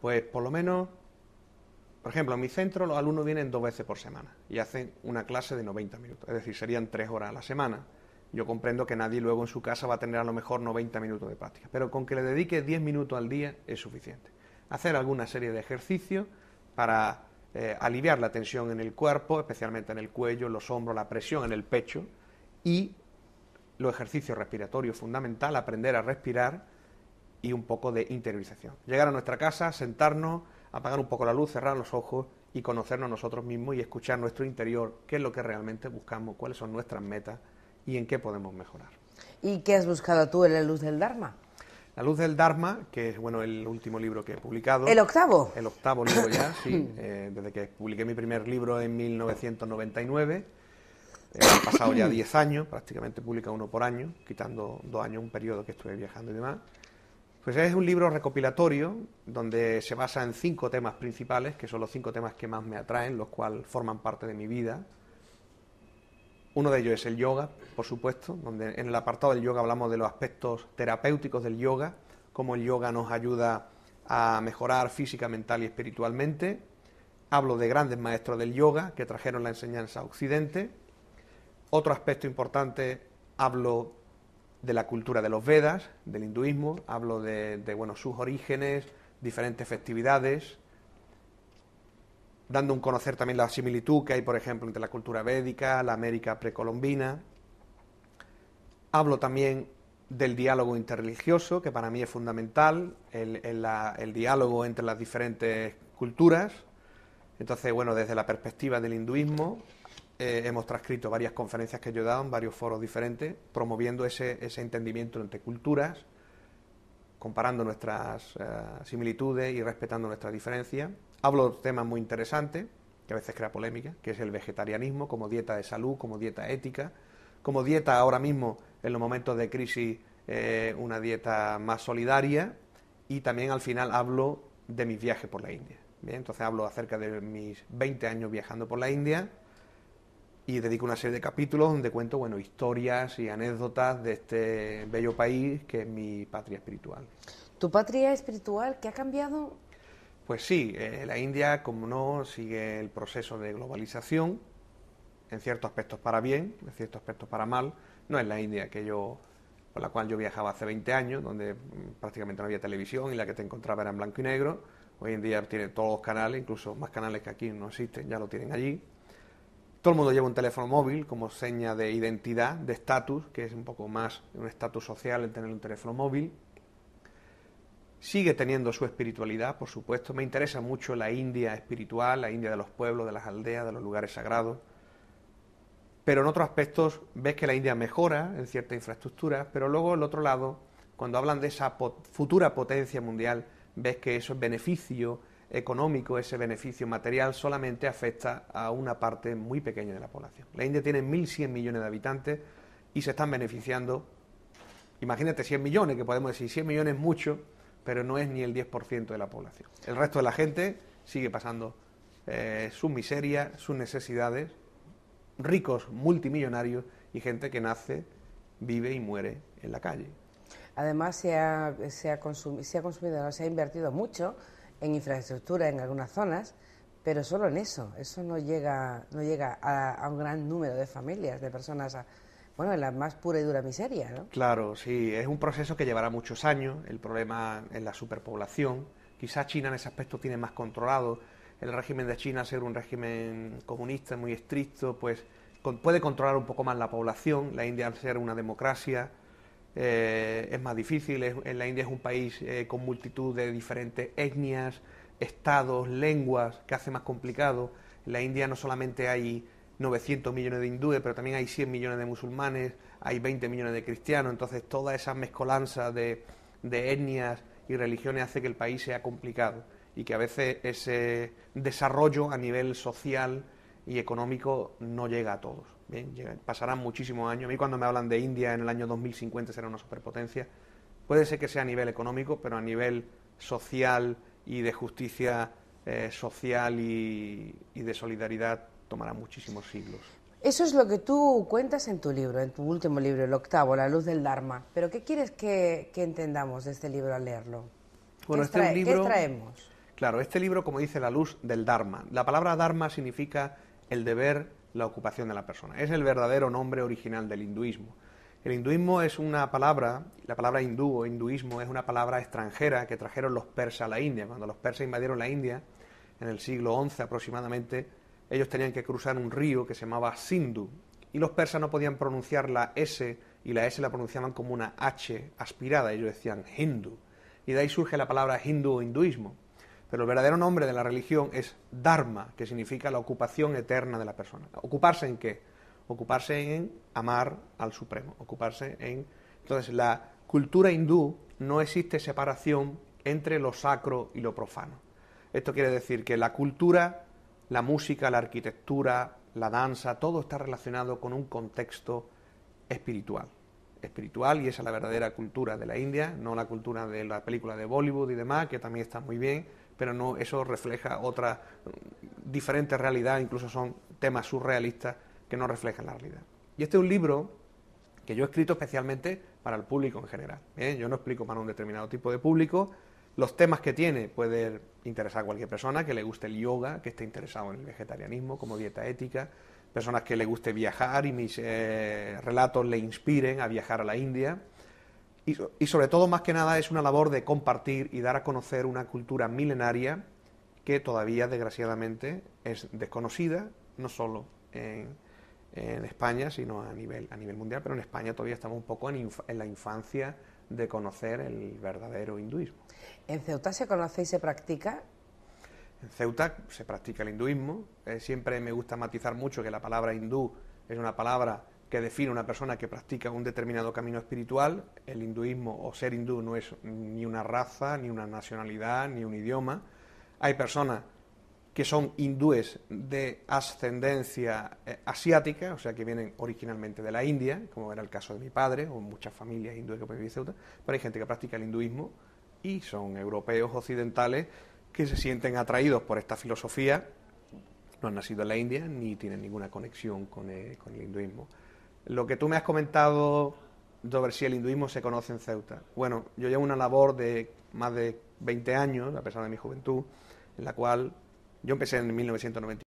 Pues por lo menos, por ejemplo, en mi centro los alumnos vienen 2 veces por semana y hacen una clase de 90 minutos, es decir, serían 3 horas a la semana. Yo comprendo que nadie luego en su casa va a tener a lo mejor 90 minutos de práctica, pero con que le dedique 10 minutos al día es suficiente. Hacer alguna serie de ejercicios para aliviar la tensión en el cuerpo, especialmente en el cuello, los hombros, la presión en el pecho, y los ejercicios respiratorios fundamental, aprender a respirar y un poco de interiorización. Llegar a nuestra casa, sentarnos, apagar un poco la luz, cerrar los ojos y conocernos nosotros mismos y escuchar nuestro interior, qué es lo que realmente buscamos, cuáles son nuestras metas y en qué podemos mejorar. ¿Y qué has buscado tú en La Luz del Dharma? La Luz del Dharma, que es el último libro que he publicado. ¿El octavo? El octavo libro ya, sí, desde que publiqué mi primer libro en 1999. Han pasado ya 10 años, prácticamente publica uno por año, quitando 2 años, un periodo que estuve viajando y demás. Pues es un libro recopilatorio donde se basa en 5 temas principales, que son los 5 temas que más me atraen, los cuales forman parte de mi vida. Uno de ellos es el yoga, por supuesto, donde en el apartado del yoga hablamos de los aspectos terapéuticos del yoga, cómo el yoga nos ayuda a mejorar física, mental y espiritualmente. Hablo de grandes maestros del yoga que trajeron la enseñanza a Occidente. Otro aspecto importante, hablo de la cultura de los Vedas, del hinduismo, hablo de sus orígenes, diferentes festividades, dando un conocer también la similitud que hay, por ejemplo, entre la cultura védica, la América precolombina. Hablo también del diálogo interreligioso, que para mí es fundamental, el diálogo entre las diferentes culturas. Entonces, desde la perspectiva del hinduismo, hemos transcrito varias conferencias que yo he dado en varios foros diferentes, promoviendo ese entendimiento entre culturas, comparando nuestras similitudes y respetando nuestras diferencias. Hablo de temas muy interesantes, que a veces crea polémica, que es el vegetarianismo como dieta de salud, como dieta ética, como dieta ahora mismo, en los momentos de crisis, una dieta más solidaria, y también al final hablo de mis viajes por la India. Bien, entonces hablo acerca de mis 20 años viajando por la India, y dedico una serie de capítulos donde cuento historias y anécdotas de este bello país que es mi patria espiritual. ¿Tu patria espiritual qué ha cambiado? Pues sí, la India, como no, sigue el proceso de globalización, en ciertos aspectos para bien, en ciertos aspectos para mal. No es la India por la cual yo viajaba hace 20 años, donde prácticamente no había televisión y la que te encontraba era en blanco y negro. Hoy en día tiene todos los canales, incluso más canales que aquí no existen, ya lo tienen allí. Todo el mundo lleva un teléfono móvil como seña de identidad, de estatus, que es un poco más un estatus social el tener un teléfono móvil. Sigue teniendo su espiritualidad, por supuesto. Me interesa mucho la India espiritual, la India de los pueblos, de las aldeas, de los lugares sagrados. Pero en otros aspectos ves que la India mejora en cierta infraestructura, pero luego el otro lado, cuando hablan de esa futura potencia mundial, ves que eso es beneficio económico, ese beneficio material solamente afecta a una parte muy pequeña de la población. La India tiene 1.100 millones de habitantes y se están beneficiando, imagínate 100 millones, que podemos decir 100 millones es mucho, pero no es ni el 10% de la población. El resto de la gente sigue pasando sus miserias, sus necesidades, ricos multimillonarios y gente que nace, vive y muere en la calle. Además se ha invertido mucho en infraestructura en algunas zonas, pero solo en eso no llega a un gran número de familias, de personas, en la más pura y dura miseria, ¿no? Claro, sí, es un proceso que llevará muchos años. El problema es la superpoblación. Quizás China en ese aspecto tiene más controlado. El régimen de China, al ser un régimen comunista muy estricto, pues puede controlar un poco más la población. La India, al ser una democracia, es más difícil. La India es un país con multitud de diferentes etnias, estados, lenguas, que hace más complicado. En la India no solamente hay 900 millones de hindúes, pero también hay 100 millones de musulmanes, hay 20 millones de cristianos. Entonces toda esa mezcolanza de etnias y religiones hace que el país sea complicado y que a veces ese desarrollo a nivel social y económico no llega a todos. Bien, pasarán muchísimos años. A mí cuando me hablan de India en el año 2050 será una superpotencia, puede ser que sea a nivel económico, pero a nivel social y de justicia social y de solidaridad tomará muchísimos siglos. Eso es lo que tú cuentas en tu libro, en tu último libro, el octavo, La Luz del Dharma. Pero ¿qué quieres que entendamos de este libro al leerlo? Bueno, ¿Qué extraemos? Claro, este libro, como dice, La luz del Dharma. La palabra Dharma significa el deber, la ocupación de la persona. Es el verdadero nombre original del hinduismo. El hinduismo es una palabra, la palabra hindú o hinduismo es una palabra extranjera que trajeron los persas a la India. Cuando los persas invadieron la India, en el siglo XI aproximadamente, ellos tenían que cruzar un río que se llamaba Sindhu, y los persas no podían pronunciar la S, y la S la pronunciaban como una H aspirada, ellos decían hindu, y de ahí surge la palabra hindú o hinduismo. Pero el verdadero nombre de la religión es Dharma, que significa la ocupación eterna de la persona. ¿Ocuparse en qué? Ocuparse en amar al Supremo, ocuparse en... Entonces, la cultura hindú no existe separación entre lo sacro y lo profano. Esto quiere decir que la cultura, la música, la arquitectura, la danza, todo está relacionado con un contexto espiritual. Espiritual, y esa es la verdadera cultura de la India, no la cultura de la película de Bollywood y demás, que también está muy bien, pero no, eso refleja otra diferente realidad, incluso son temas surrealistas que no reflejan la realidad. Y este es un libro que yo he escrito especialmente para el público en general. ¿Bien? Yo no explico para un determinado tipo de público. Los temas que tiene puede interesar a cualquier persona que le guste el yoga, que esté interesado en el vegetarianismo como dieta ética, personas que le guste viajar y mis relatos le inspiren a viajar a la India. Y sobre todo, más que nada, es una labor de compartir y dar a conocer una cultura milenaria que todavía, desgraciadamente, es desconocida, no solo en España, sino a nivel mundial, pero en España todavía estamos un poco en la infancia de conocer el verdadero hinduismo. ¿En Ceuta se conoce y se practica? En Ceuta se practica el hinduismo. Siempre me gusta matizar mucho que la palabra hindú es una palabra que define a una persona que practica un determinado camino espiritual. El hinduismo o ser hindú no es ni una raza, ni una nacionalidad, ni un idioma. Hay personas que son hindúes de ascendencia asiática, o sea, que vienen originalmente de la India, como era el caso de mi padre, o muchas familias hindúes que viven en Ceuta, pero hay gente que practica el hinduismo y son europeos occidentales que se sienten atraídos por esta filosofía, no han nacido en la India ni tienen ninguna conexión con el hinduismo. Lo que tú me has comentado sobre si el hinduismo se conoce en Ceuta. Bueno, yo llevo una labor de más de 20 años, a pesar de mi juventud, en la cual yo empecé en 1991